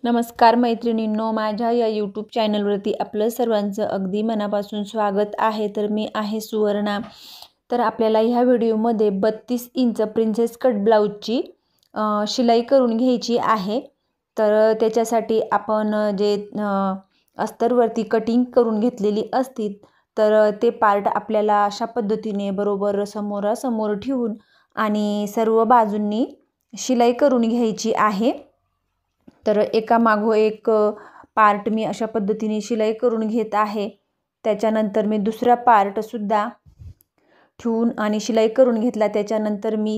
नमस्कार मैत्रिणींनो, माझ्या या यूट्यूब चॅनलवरती आपलं सर्वांचं अगदी मनापासून स्वागत आहे। तर मी आहे सुवर्णा। तर आपल्याला ह्या व्हिडिओमध्ये 32 इंच प्रिन्सेस कट ब्लाऊजची शिलाई करून घ्यायची आहे। तर त्याच्यासाठी आपण जे अस्तरवरती कटिंग करून घेतलेली असती तर ते पार्ट आपल्याला अशा पद्धतीने बरोबर समोरासमोर ठेवून आणि सर्व बाजूंनी शिलाई करून घ्यायची आहे। तर एका मागो एक पार्ट मी अशा पद्धतीने शिलाई करून घेत आहे। त्याच्यानंतर मी दुसरा पार्ट सुद्धा ठेवून आणि शिलाई करून घेतला। त्याच्यानंतर मी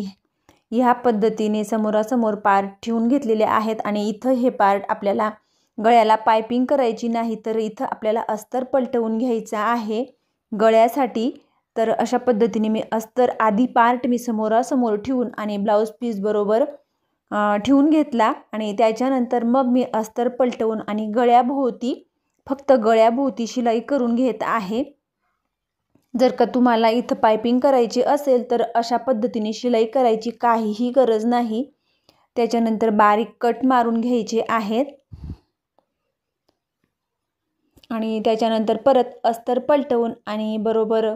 ह्या पद्धतीने समोरासमोर पार्ट ठेवून घेतलेले आहेत आणि इथं हे पार्ट आपल्याला गळ्याला पाइपिंग करायची नाही, तर इथं आपल्याला अस्तर पलटवून घ्यायचा आहे गळ्यासाठी। तर अशा पद्धतीने मी अस्तर आधी पार्ट मी समोरासमोर ठेवून आणि ब्लाउज पीस बरोबर ठेवून घेतला आणि त्याच्यानंतर मग मी अस्तर पलटवून आणि गळ्याभोवती फक्त गळ्याभोवती शिलाई करून घेत आहे। जर का तुम्हाला इथं पाइपिंग करायची असेल तर अशा पद्धतीने शिलाई करायची काहीही गरज नाही। त्याच्यानंतर बारीक कट मारून घ्यायचे आहेत आणि त्याच्यानंतर परत अस्तर पलटवून आणि बरोबर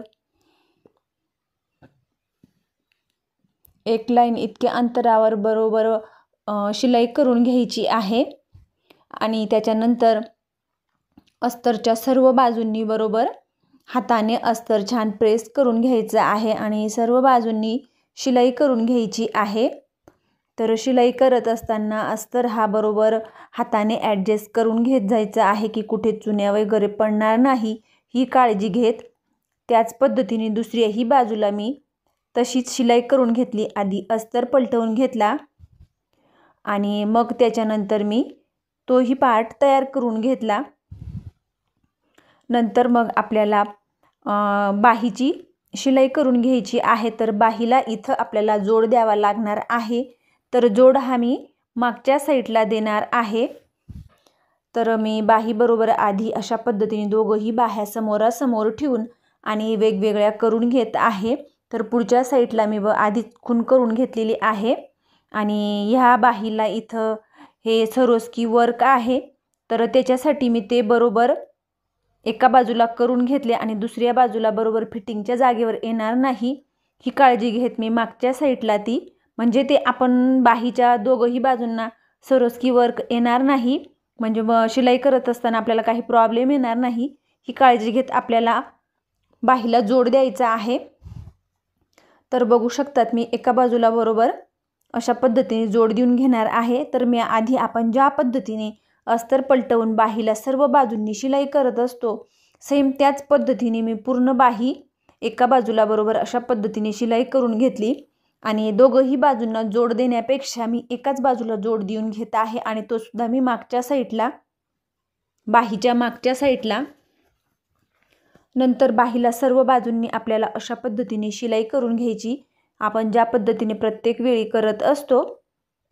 एक लाईन इतक्या अंतरावर बरोबर शिलाई करून घ्यायची आहे आणि त्याच्यानंतर अस्तरच्या सर्व बाजूंनी बरोबर हाताने अस्तर छान प्रेस करून घ्यायचं आहे आणि सर्व बाजूंनी शिलाई करून घ्यायची आहे। तर शिलाई करत असताना अस्तर हा बरोबर हाताने ॲडजस्ट करून घेत जायचा आहे की कुठे चुन्या वगैरे पडणार नाही, ही काळजी घेत। त्याच पद्धतीने दुसऱ्याही बाजूला मी तशीच शिलाई करून घेतली। आधी अस्तर पलटवून घेतला आणि मग त्याच्यानंतर मी तोही पार्ट तयार करून घेतला। नंतर मग आपल्याला बाहीची शिलाई करून घ्यायची आहे। तर बाहीला इथं आपल्याला जोड द्यावा लागणार आहे। तर जोड हा मी मागच्या साईडला देणार आहे। तर मी बाही बरोबर आधी अशा पद्धतीने दोघंही बाह्या समोरासमोर ठेवून आणि वेगवेगळ्या करून घेत आहे। तर पुढच्या साईडला मी आधीच खूण करून घेतलेली आहे आणि ह्या बाहीला इथं हे सरोस्की वर्क आहे। तर त्याच्यासाठी मी ते बरोबर एका बाजूला करून घेतले आणि दुसऱ्या बाजूला बरोबर फिटिंगच्या जागेवर येणार नाही, ही काळजी घेत मी मागच्या साईडला ती म्हणजे ते आपण बाहीच्या दोघंही बाजूंना सरोस्की वर्क येणार नाही, म्हणजे शिलाई करत असताना आपल्याला काही प्रॉब्लेम येणार नाही, ही काळजी घेत आपल्याला बाहीला जोड द्यायचा आहे। तर बघू शकतात मी एका बाजूला बरोबर अशा पद्धतीने जोड देऊन घेणार आहे। तर मी आधी आपण ज्या पद्धतीने अस्तर पलटवून बाहीला सर्व बाजूंनी शिलाई करत असतो सेम त्याच पद्धतीने मी पूर्ण बाही एका बाजूला बरोबर अशा पद्धतीने शिलाई करून घेतली आणि दोघंही बाजूंना जोड देण्यापेक्षा मी एकाच बाजूला जोड देऊन घेत आहे आणि तो सुद्धा मी मागच्या साईडला बाहीच्या मागच्या साईडला। नंतर बाहीला सर्व बाजूंनी आपल्याला अशा पद्धतीने शिलाई करून घ्यायची, आपण ज्या पद्धतीने प्रत्येक वेळी करत असतो।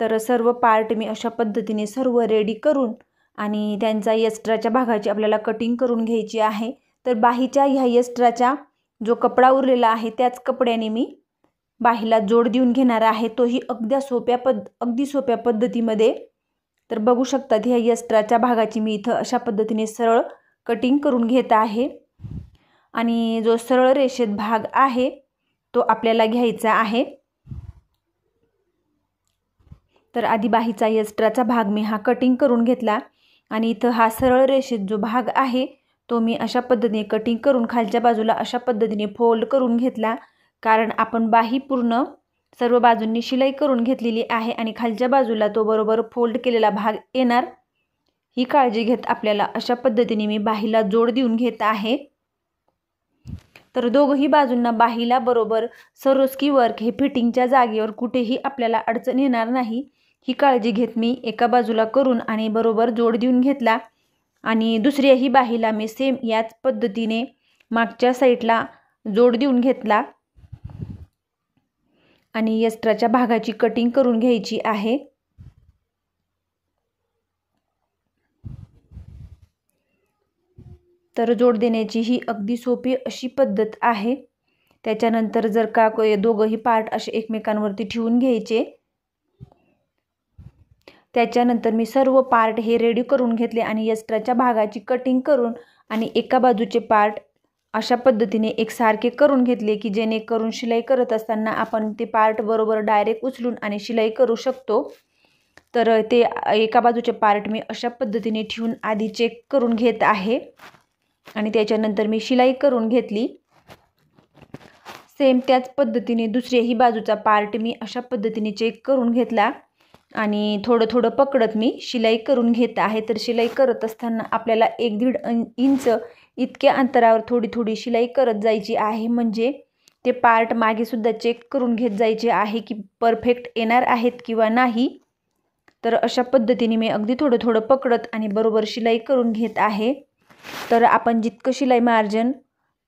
तर सर्व पार्ट मी अशा पद्धतीने सर्व रेडी करून आणि त्यांचा एक्स्ट्राच्या भागाची आपल्याला कटिंग करून घ्यायची आहे। तर बाहीच्या ह्या एक्स्ट्राचा जो कपडा उरलेला आहे त्याच कपड्याने मी बाहीला जोड देऊन घेणार आहे, तोही अगदी सोप्या पद्धतीमध्ये। तर बघू शकतात ह्या एक्स्ट्राच्या भागाची मी इथं अशा पद्धतीने सरळ कटिंग करून घेत आहे आणि जो सरळ रेषेत भाग आहे तो आपल्याला घ्यायचा आहे। तर आधी बाहीचा एक्स्ट्राचा भाग मी हा कटिंग करून घेतला आणि इथं हा सरळ रेषेत जो भाग आहे तो मी अशा पद्धतीने कटिंग करून खालच्या बाजूला अशा पद्धतीने फोल्ड करून घेतला, कारण आपण बाही पूर्ण सर्व बाजूंनी शिलाई करून घेतलेली आहे आणि खालच्या बाजूला तो बरोबर फोल्ड केलेला भाग येणार, ही काळजी घेत आपल्याला अशा पद्धतीने मी बाहीला जोड देऊन घेत आहे। तर दोघंही बाजूंना बाहीला बरोबर सरोस्की वर्क हे फिटिंगच्या जागेवर कुठेही आपल्याला अडचण येणार नाही, ही काळजी घेत मी एका बाजूला करून आणि बरोबर जोड देऊन घेतला आणि दुसऱ्याही बाहीला मी सेम याच पद्धतीने मागच्या साईडला जोड देऊन घेतला आणि एक्स्ट्राच्या भागाची कटिंग करून घ्यायची आहे। तर जोड देण्याची ही अगदी सोपी अशी पद्धत आहे। त्याच्यानंतर जर का दोघंही पार्ट असे एकमेकांवरती ठेवून घ्यायचे त्याच्यानंतर मी सर्व पार्ट हे रेडी करून घेतले आणि एक्स्ट्राच्या भागाची कटिंग करून आणि एका बाजूचे पार्ट अशा पद्धतीने एकसारखे करून घेतले की जेणेकरून शिलाई करत असताना आपण ते पार्ट बरोबर डायरेक्ट उचलून आणि शिलाई करू शकतो। तर ते एका बाजूचे पार्ट मी अशा पद्धतीने ठेवून आधी चेक करून घेत आहे आणि त्याच्यानंतर मी शिलाई करून घेतली। सेम त्याच पद्धतीने दुसऱ्याही बाजूचा पार्ट मी अशा पद्धतीने चेक करून घेतला आणि थोडं थोडं पकडत मी शिलाई करून घेत आहे। तर शिलाई करत असताना आपल्याला 1-1.5 इंच इतक्या अंतरावर थोडी थोडी शिलाई करत जायची आहे, म्हणजे ते पार्ट मागे सुद्धा चेक करून घेत जायचे आहे की परफेक्ट येणार आहेत किंवा नाही। तर अशा पद्धतीने मी अगदी थोडं थोडं पकडत आणि बरोबर शिलाई करून घेत आहे। तर आपण जितकं शिलाई मार्जिन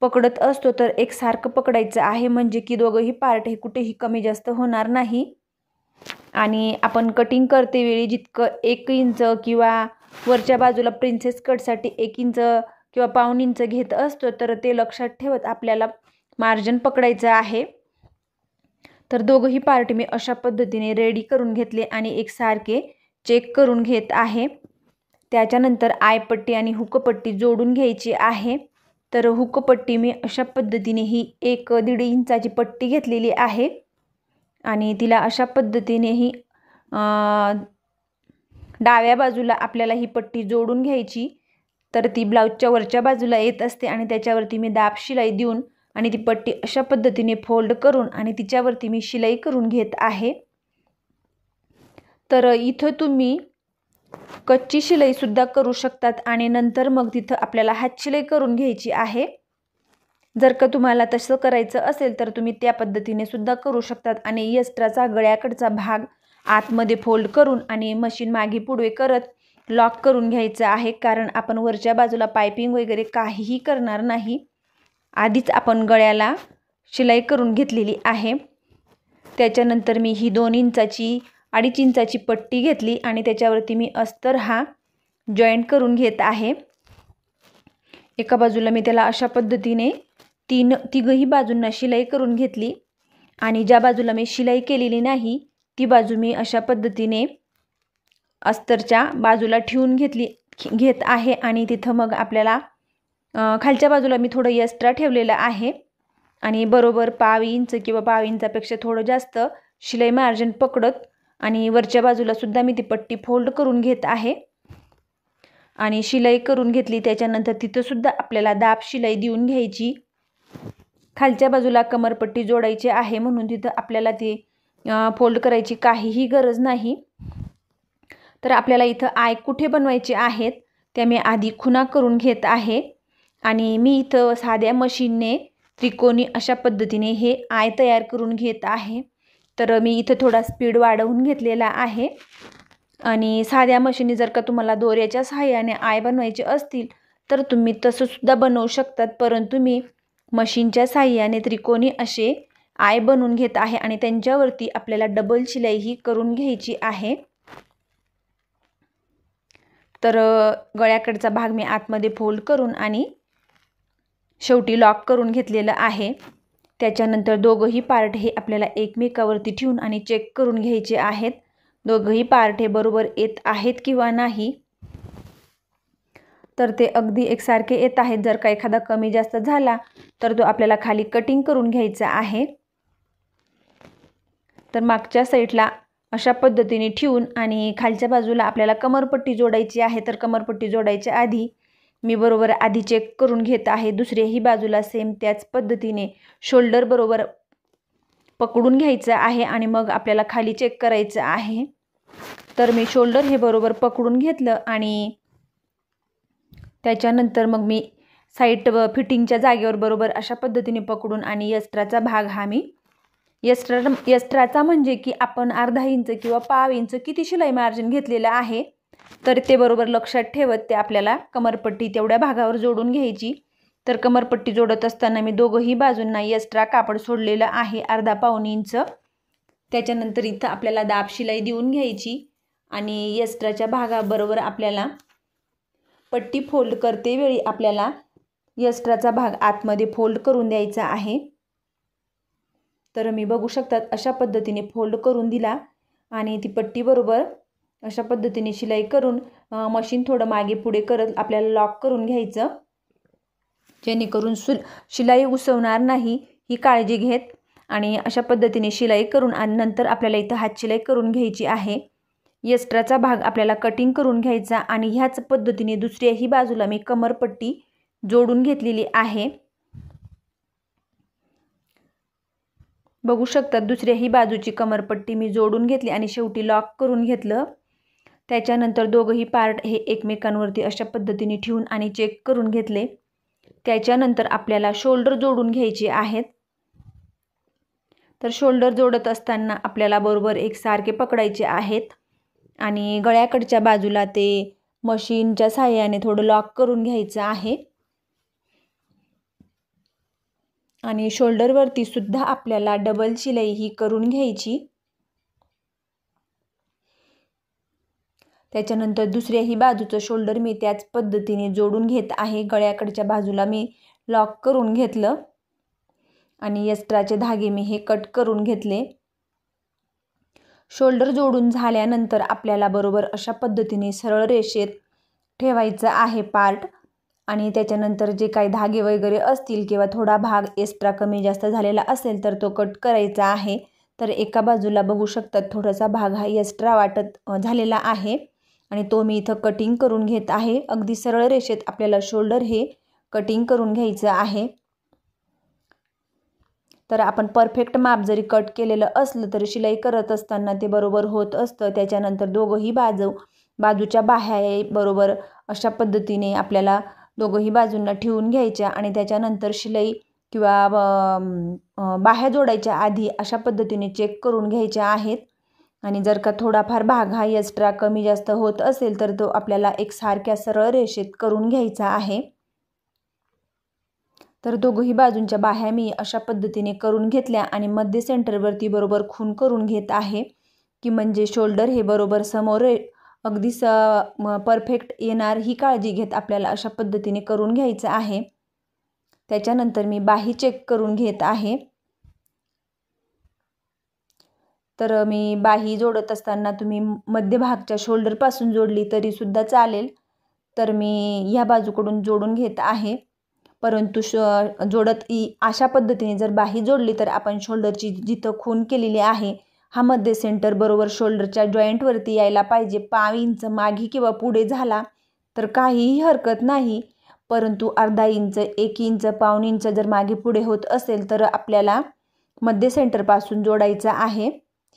पकडत असतो तर एकसारखं पकडायचं आहे, म्हणजे की दोघंही पार्ट हे कुठेही कमी जास्त होणार नाही। आणि आपण कटिंग करते वेळी जितकं 1 इंच किंवा वरच्या बाजूला प्रिन्सेस कटसाठी 1 इंच किंवा पाऊण इंच घेत असतो तर ते लक्षात ठेवत आपल्याला मार्जिन पकडायचं आहे। तर दोघंही पार्ट मी अशा पद्धतीने रेडी करून घेतले आणि एकसारखे चेक करून घेत आहे। त्याच्यानंतर आयपट्टी आणि हुकपट्टी जोडून घ्यायची आहे। तर हुकपट्टी मी अशा पद्धतीने ही 1-1.5 इंचाची पट्टी घेतलेली आहे आणि तिला अशा पद्धतीने ही डाव्या बाजूला आपल्याला ही पट्टी जोडून घ्यायची। तर ती ब्लाउजच्या वरच्या बाजूला येत असते आणि त्याच्यावरती मी दाब शिलाई देऊन आणि ती पट्टी अशा पद्धतीने फोल्ड करून आणि तिच्यावरती मी शिलाई करून घेत आहे। तर इथं तुम्ही कच्ची शिलाई सुद्धा करू शकतात आणि नंतर मग तिथं आपल्याला हात शिलाई करून घ्यायची आहे। जर का तुम्हाला तसं करायचं असेल तर तुम्ही त्या पद्धतीने सुद्धा करू शकतात आणि एक्स्ट्राचा गळ्याकडचा भाग आतमध्ये फोल्ड करून आणि मशीन मागे पुढे करत लॉक करून घ्यायचं आहे, कारण आपण वरच्या बाजूला पायपिंग वगैरे काहीही करणार नाही। आधीच आपण गळ्याला शिलाई करून घेतलेली आहे। त्याच्यानंतर मी ही 2 इंचाची 2.5 इंचाची पट्टी घेतली आणि त्याच्यावरती मी अस्तर हा जॉईंट करून घेत आहे। एका बाजूला मी त्याला अशा पद्धतीने तिघही बाजूंना शिलाई करून घेतली आणि ज्या बाजूला मी शिलाई केलेली नाही ती बाजू मी अशा पद्धतीने अस्तरच्या बाजूला ठेवून घेत आहे आणि तिथं मग आपल्याला खालच्या बाजूला मी थोडं एक्स्ट्रा ठेवलेलं आहे आणि बरोबर 1/2 इंच किंवा 1/2 इंचापेक्षा थोडं जास्त शिलाई मार्जिन पकडत आणि वरच्या बाजूला सुद्धा मी ती पट्टी फोल्ड करून घेत आहे आणि शिलाई करून घेतली। त्याच्यानंतर तिथं सुद्धा आपल्याला दाब शिलाई देऊन घ्यायची। खालच्या बाजूला कमरपट्टी जोडायची आहे म्हणून तिथं आपल्याला ती फोल्ड करायची काहीही गरज नाही। तर आपल्याला इथं आय कुठे बनवायचे आहेत त्या मी आधी खुणा करून घेत आहे आणि मी इथं साध्या मशीनने त्रिकोणी अशा पद्धतीने हे आय तयार करून घेत आहे। तर मी इथं थोडा स्पीड वाढवून घेतलेला आहे आणि साध्या मशीनने जर का तुम्हाला दोऱ्याच्या सहाय्याने आय बनवायचे असतील तर तुम्ही तसं सुद्धा बनवू शकतात, परंतु मी मशीनच्या सहाय्याने त्रिकोणी असे आय बनवून घेत आहे आणि त्यांच्यावरती आपल्याला डबल शिलाई ही करून घ्यायची आहे। तर गळ्याकडचा भाग मी आतमध्ये फोल्ड करून आणि शेवटी लॉक करून घेतलेलं आहे। त्याच्यानंतर दोघंही पार्ट हे आपल्याला एकमेकावरती ठेवून आणि चेक करून घ्यायचे आहेत, दोघंही पार्ट हे बरोबर येत आहेत किंवा नाही। तर ते अगदी एकसारखे येत आहेत। जर का एखादा कमी जास्त झाला तर तो आपल्याला खाली कटिंग करून घ्यायचा आहे। तर मागच्या साईडला अशा पद्धतीने ठेवून आणि खालच्या बाजूला आपल्याला कमरपट्टी जोडायची आहे। तर कमरपट्टी जोडायच्या आधी मी बरोबर आधी चेक करून घेत आहे। दुसऱ्याही बाजूला सेम त्याच पद्धतीने शोल्डर बरोबर पकडून घ्यायचं आहे आणि मग आपल्याला खाली चेक करायचं आहे। तर मी शोल्डर हे बरोबर पकडून घेतलं आणि त्याच्यानंतर मग मी साईड फिटिंगच्या जागेवर बरोबर अशा पद्धतीने पकडून आणि एक्स्ट्राचा भाग हा मी एक्स्ट्राचा म्हणजे की आपण 1/2 इंच किंवा 1/2 इंच किती शिलाई मार्जिन घेतलेलं आहे तर ते बरोबर लक्षात ठेवत ते आपल्याला कमरपट्टी तेवढ्या भागावर जोडून घ्यायची। तर कमरपट्टी जोडत असताना मी दोघंही बाजूंना एक्स्ट्रा कापड सोडलेलं आहे 1/2-1/2 इंच। त्याच्यानंतर इथं आपल्याला दाब शिलाई देऊन घ्यायची आणि एक्स्ट्राच्या भागाबरोबर आपल्याला पट्टी फोल्ड करते वेळी आपल्याला एक्स्ट्राचा भाग आतमध्ये फोल्ड करून द्यायचा आहे। तर मी बघू शकतात अशा पद्धतीने फोल्ड करून दिला आणि ती पट्टी बरोबर अशा पद्धतीने शिलाई करून मशीन थोडं मागे पुढे करत आपल्याला लॉक करून घ्यायचं, जेणेकरून शिलाई उसवणार नाही ही काळजी घेत. आणि अशा पद्धतीने शिलाई करून आणि नंतर आपल्याला इथं हात शिलाई करून घ्यायची आहे. एक्स्ट्राचा भाग आपल्याला कटिंग करून घ्यायचा आणि ह्याच पद्धतीने दुसऱ्याही बाजूला मी कमरपट्टी जोडून घेतलेली आहे. बघू शकता दुसऱ्याही बाजूची कमरपट्टी मी जोडून घेतली आणि शेवटी लॉक करून घेतलं. त्याच्यानंतर दोघंही पार्ट हे एकमेकांवरती अशा पद्धतीने ठेवून आणि चेक करून घेतले. त्याच्यानंतर आपल्याला शोल्डर जोडून घ्यायचे आहेत. तर शोल्डर जोडत असताना आपल्याला बरोबर एकसारखे पकडायचे आहेत आणि गळ्याकडच्या बाजूला ते मशीनच्या साहाय्याने थोडं लॉक करून घ्यायचं आहे. आणि शोल्डरवरती सुद्धा आपल्याला डबल शिलाई ही करून घ्यायची. त्याच्यानंतर दुसऱ्याही बाजूचं शोल्डर मी त्याच पद्धतीने जोडून घेत आहे. गळ्याकडच्या बाजूला मी लॉक करून घेतलं आणि एक्स्ट्राचे धागे मी हे कट करून घेतले. शोल्डर जोडून झाल्यानंतर आपल्याला बरोबर अशा पद्धतीने सरळ रेषेत ठेवायचं आहे पार्ट. आणि त्याच्यानंतर जे काही धागे वगैरे असतील किंवा थोडा भाग एक्स्ट्रा कमी जास्त झालेला असेल तर तो कट करायचा आहे. तर एका बाजूला बघू शकतात थोडासा भाग हा एक्स्ट्रा वाटत झालेला आहे आणि तो मी इथं कटिंग करून घेत आहे. अगदी सरळ रेषेत आपल्याला शोल्डर हे कटिंग करून घ्यायचं आहे. तर आपण परफेक्ट माप जरी कट केलेलं असलं तरी शिलाई करत असताना ते बरोबर होत असतं. त्याच्यानंतर दोघंही बाजूच्या बाह्या बरोबर अशा पद्धतीने आपल्याला दोघंही बाजूंना ठेवून घ्यायच्या आणि त्याच्यानंतर शिलाई किंवा बाह्या जोडायच्या आधी अशा पद्धतीने चेक करून घ्यायच्या आहेत. आणि जर का थोडाफार भाग हा एक्स्ट्रा कमी जास्त होत असेल तर तो आपल्याला एकसारख्या सरळ रेषेत करून घ्यायचा आहे. तर दोघंही बाजूंच्या बाह्या मी अशा पद्धतीने करून घेतल्या आणि मध्य सेंटरवरती बरोबर खून करून घेत आहे की म्हणजे शोल्डर हे बरोबर समोर अगदी परफेक्ट येणार ही काळजी घेत आपल्याला अशा पद्धतीने करून घ्यायचं आहे. त्याच्यानंतर मी बाही चेक करून घेत आहे. तर मी बाही जोडत असताना तुम्ही मध्यभागच्या शोल्डरपासून जोडली तरी सुद्धा चालेल. तर मी ह्या बाजूकडून जोडून घेत आहे. परंतु अशा पद्धतीने जर बाही जोडली तर आपण शोल्डरची जिथं खून केलेली आहे हा मध्य सेंटर बरोबर शोल्डरच्या जॉईंटवरती यायला पाहिजे. 5 इंच मागे किंवा पुढे झाला तर काहीही हरकत नाही, परंतु अर्धा इंच 1 इंच पाऊण इंच जर मागे पुढे होत असेल तर आपल्याला मध्य सेंटरपासून जोडायचं आहे.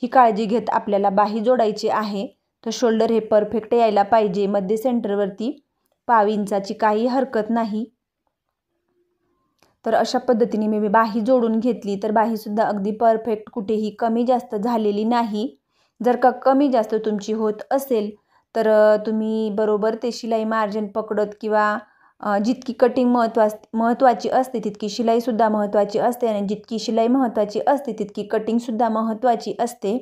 ही काळजी घेत आपल्याला बाही जोडायची आहे. तर शोल्डर हे परफेक्ट यायला पाहिजे. मध्य सेंटरवरती 5 इंचाची काही हरकत नाही. तर अशा पद्धतीने मी बाही जोडून घेतली. तर बाहीसुद्धा अगदी परफेक्ट कुठेही कमी जास्त झालेली नाही. जर का कमी जास्त तुमची होत असेल तर तुम्ही बरोबर ते शिलाई मार्जिन पकडत किंवा जितकी कटिंग महत्त्वाची असते तितकी शिलाईसुद्धा महत्त्वाची असते आणि जितकी शिलाई महत्त्वाची असते तितकी कटिंगसुद्धा महत्त्वाची असते.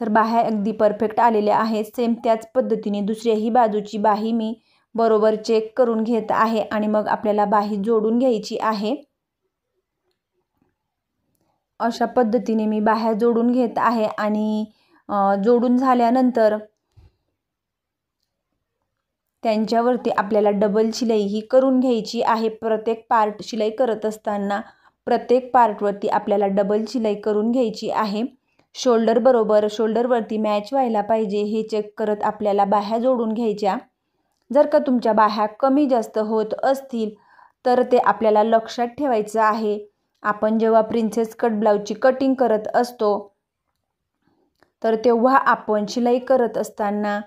तर बाह्या अगदी परफेक्ट आलेल्या आहेत. सेम त्याच पद्धतीने दुसऱ्याही बाजूची बाही मी बरोबर चेक करून घेत आहे आणि मग आपल्याला बाही जोडून घ्यायची आहे. अशा पद्धतीने मी बाह्या जोडून घेत आहे आणि जोडून झाल्यानंतर त्यांच्यावरती आपल्याला डबल शिलाई ही करून घ्यायची आहे. प्रत्येक पार्ट शिलाई करत असताना प्रत्येक पार्टवरती आपल्याला डबल शिलाई करून घ्यायची आहे. शोल्डर बरोबर शोल्डरवरती मॅच व्हायला पाहिजे हे चेक करत आपल्याला बाह्या जोडून घ्यायच्या. जर का तुमच्या बाह्या कमी जास्त होत असतील तर ते आपल्याला लक्षात ठेवायचं आहे. आपण जेव्हा प्रिन्सेस कट ब्लाऊजची कटिंग करत असतो तर तेव्हा आपण शिलाई करत असताना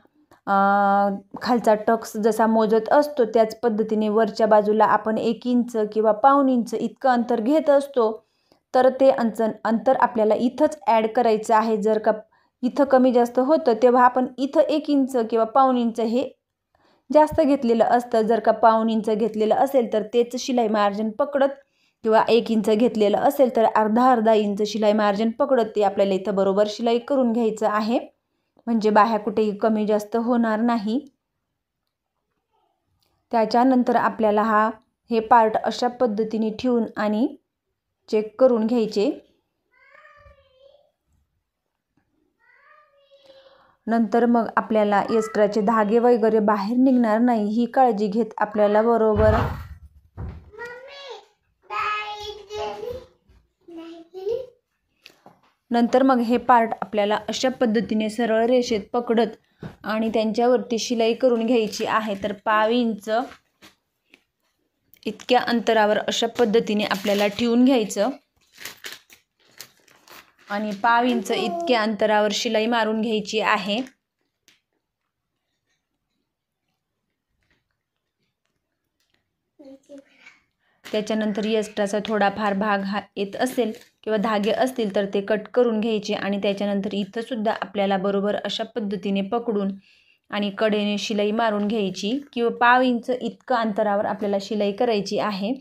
खालचा टक्स जसा मोजत असतो त्याच पद्धतीने वरच्या बाजूला आपण 1 इंच किंवा पाऊण इंच इतकं अंतर घेत असतो. तर ते अंतर आपल्याला इथंच ॲड करायचं आहे. जर का इथं कमी जास्त होतं तेव्हा आपण इथं 1 इंच किंवा पाऊण इंच हे जास्त घेतलेलं असतं. जर का पाऊण इंच घेतलेलं असेल तर तेच शिलाई मार्जिन पकडत किंवा 1 इंच घेतलेलं असेल तर अर्धा इंच शिलाई मार्जिन पकडत ते आपल्याला इथं बरोबर शिलाई करून घ्यायचं आहे. म्हणजे बाह्या कुठेही कमी जास्त होणार नाही. त्याच्यानंतर आपल्याला हे पार्ट अशा पद्धतीने ठेवून आणि चेक करून घ्यायचे. नंतर मग आपल्याला एक्स्ट्राचे धागे वगैरे बाहेर निघणार नाही ही काळजी घेत आपल्याला बरोबर नंतर मग हे पार्ट आपल्याला अशा पद्धतीने सरळ रेषेत पकडत आणि त्यांच्यावरती शिलाई करून घ्यायची आहे। तर 5 इंच इतक्या अंतरावर अशा पद्धतीने आपल्याला ठेवून घ्यायचं आणि 5 इंच इतक्या अंतरावर शिलाई मारून घ्यायची आहे। त्याच्यानंतर एक्स्ट्राचा थोडाफार भाग हा येत असेल किंवा धागे असतील तर ते कट करून घ्यायचे आणि त्याच्यानंतर इथं सुद्धा आपल्याला बरोबर अशा पद्धतीने पकडून आणि कडेने शिलाई मारून घ्यायची किंवा 5 इंच इतकं अंतरावर आपल्याला शिलाई करायची आहे।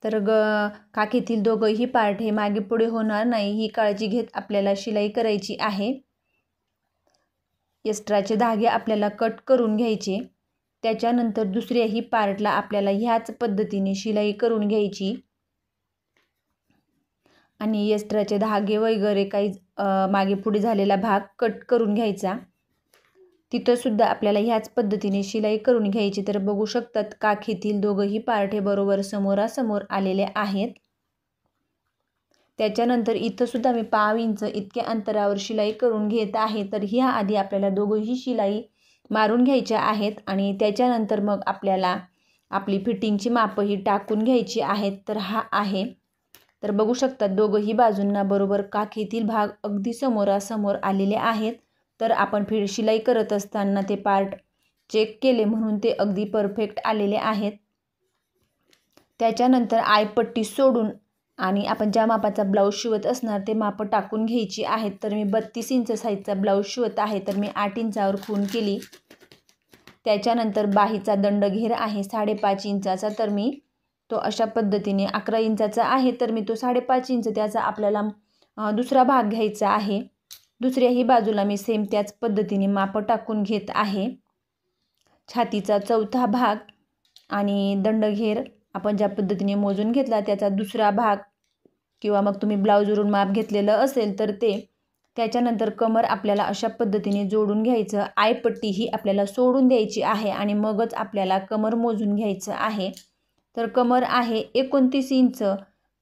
तर काखेतील दोघंही पार्ट हे मागे पुढे होणार नाही ही काळजी घेत आपल्याला शिलाई करायची आहे। एक्स्ट्राचे धागे आपल्याला कट करून घ्यायचे। त्याच्यानंतर दुसऱ्याही पार्टला आपल्याला ह्याच पद्धतीने शिलाई करून घ्यायची आणि एक्स्ट्राचे धागे वगैरे काही मागे पुढे झालेला भाग कट करून घ्यायचा। तिथं सुद्धा आपल्याला ह्याच पद्धतीने शिलाई करून घ्यायची। तर बघू शकतात काखेतील दोघंही पार्ट हे बरोबर समोरासमोर आलेले आहेत। त्याच्यानंतर इथं सुद्धा मी 5 इंच इतक्या अंतरावर शिलाई करून घेत आहे। तर ह्या आधी आपल्याला दोघंही शिलाई मारून घ्यायच्या आहेत आणि त्याच्यानंतर मग आपल्याला आपली फिटिंगची मापही टाकून घ्यायची आहेत। तर हा आहे, तर बघू शकतात दोघंही बाजूंना बरोबर काखेतील भाग अगदी समोरासमोर आलेले आहेत। तर आपण शिलाई करत असताना ते पार्ट चेक केले म्हणून ते अगदी परफेक्ट आलेले आहेत। त्याच्यानंतर आयपट्टी सोडून आणि आपण ज्या मापाचा ब्लाऊज शिवत असणार ते माप टाकून घ्यायची आहेत। तर मी 32 इंच साईजचा ब्लाऊज शिवत आहे तर मी 8 इंचावर खूण केली। त्याच्यानंतर बाहीचा दंडघेर आहे 5.5 इंचाचा तर मी तो अशा पद्धतीने 11 इंचाचा आहे तर मी तो 5.5 इंच त्याचा आपल्याला दुसरा भाग घ्यायचा आहे। दुसऱ्याही बाजूला मी सेम त्याच पद्धतीने माप टाकून घेत आहे। छातीचा चौथा भाग आणि दंडघेर आपण ज्या पद्धतीने मोजून घेतला त्याचा दुसरा भाग किंवा मग तुम्ही ब्लाऊजवरून माप घेतलेलं असेल तर ते। त्याच्यानंतर कमर आपल्याला अशा पद्धतीने जोडून घ्यायचं। आयपट्टी ही आपल्याला सोडून द्यायची आहे आणि मगच आपल्याला कमर मोजून घ्यायचं आहे। तर कमर आहे 29 इंच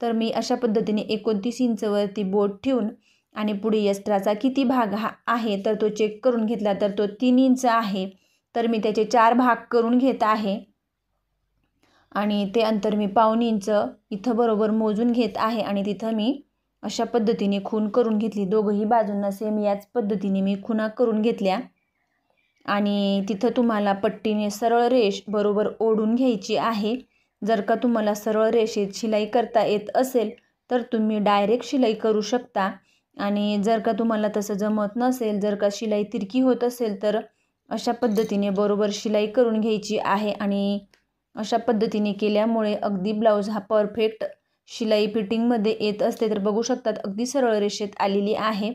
तर मी अशा पद्धतीने 29 इंचवरती बोट ठेवून आणि पुढे एक्स्ट्राचा किती भाग आहे तर तो चेक करून घेतला तर तो 3 इंच आहे। तर मी त्याचे 4 भाग करून घेत आहे आणि ते अंतर मी 1.5 इंच इथं बरोबर मोजून घेत आहे आणि तिथं मी अशा पद्धतीने खूण करून घेतली। दोघंही बाजूंना सेम याच पद्धतीने मी खुणा करून घेतल्या आणि तिथं तुम्हाला पट्टीने सरळ रेष बरोबर ओढून घ्यायची आहे। जर का तुम्हाला सरळ रेषेत शिलाई करता येत असेल तर तुम्ही डायरेक्ट शिलाई करू शकता आणि जर का तुम्हाला तसं जमत नसेल, जर का शिलाई तिरकी होत असेल तर अशा पद्धतीने बरोबर शिलाई करून घ्यायची आहे आणि अशा पद्धतीने केल्यामुळे अगदी ब्लाऊज हा परफेक्ट शिलाई फिटिंगमध्ये येत असते। तर बघू शकतात अगदी सरळ रेषेत आलेली आहे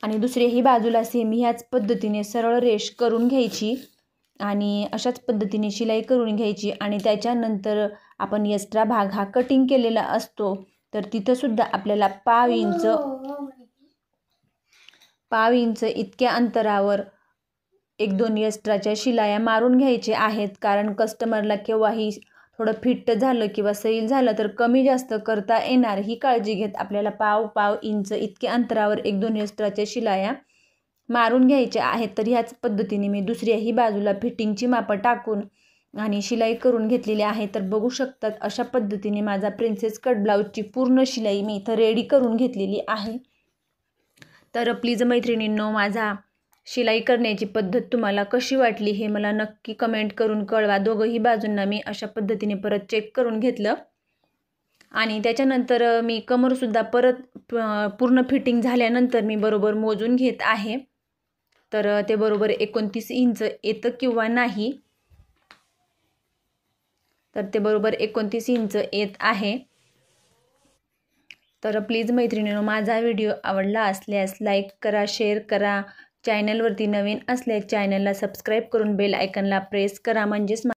आणि दुसऱ्याही बाजूला सेम ह्याच पद्धतीने सरळ रेष करून घ्यायची आणि अशाच पद्धतीने शिलाई करून घ्यायची आणि त्याच्यानंतर आपण एक्स्ट्रा भाग हा कटिंग केलेला असतो तर तिथं सुद्धा आपल्याला 5 इंच इतक्या अंतरावर 1-2 एक्स्ट्राच्या शिलाया मारून घ्यायचे आहेत। कारण कस्टमरला केव्हाही थोडं फिट झालं किंवा सैल झालं तर कमी जास्त करता येणार ही काळजी घेत आपल्याला 5 इंच इतक्या अंतरावर 1-2 एक्स्ट्राच्या शिलाया मारून घ्यायच्या आहेत। तर ह्याच पद्धतीने मी दुसऱ्याही बाजूला फिटिंगची मापं टाकून आणि शिलाई करून घेतलेली आहे। तर बघू शकतात अशा पद्धतीने माझा प्रिन्सेस कट ब्लाऊजची पूर्ण शिलाई मी इथं रेडी करून घेतलेली आहे। तर प्लीज मैत्रिणींनो, माझा शिलाई करण्याची पद्धत तुम्हाला कशी वाटली हे मला नक्की कमेंट करून कळवा। दोघंही बाजूंना मी अशा पद्धतीने परत चेक करून घेतलं आणि त्याच्यानंतर मी कमरसुद्धा परत पूर्ण फिटिंग झाल्यानंतर मी बरोबर मोजून घेत आहे। तर ते बरोबर 29 इंच येतं किंवा नाही, तर ते बरोबर 29 इंच येत आहे। तर प्लीज मैत्रिणींनो, माझा व्हिडिओ आवडला असल्यास लाईक करा, शेअर करा, चॅनलवरती नवीन असल्यास चॅनलला सबस्क्राईब करून बेल आयकनला प्रेस करा म्हणजेच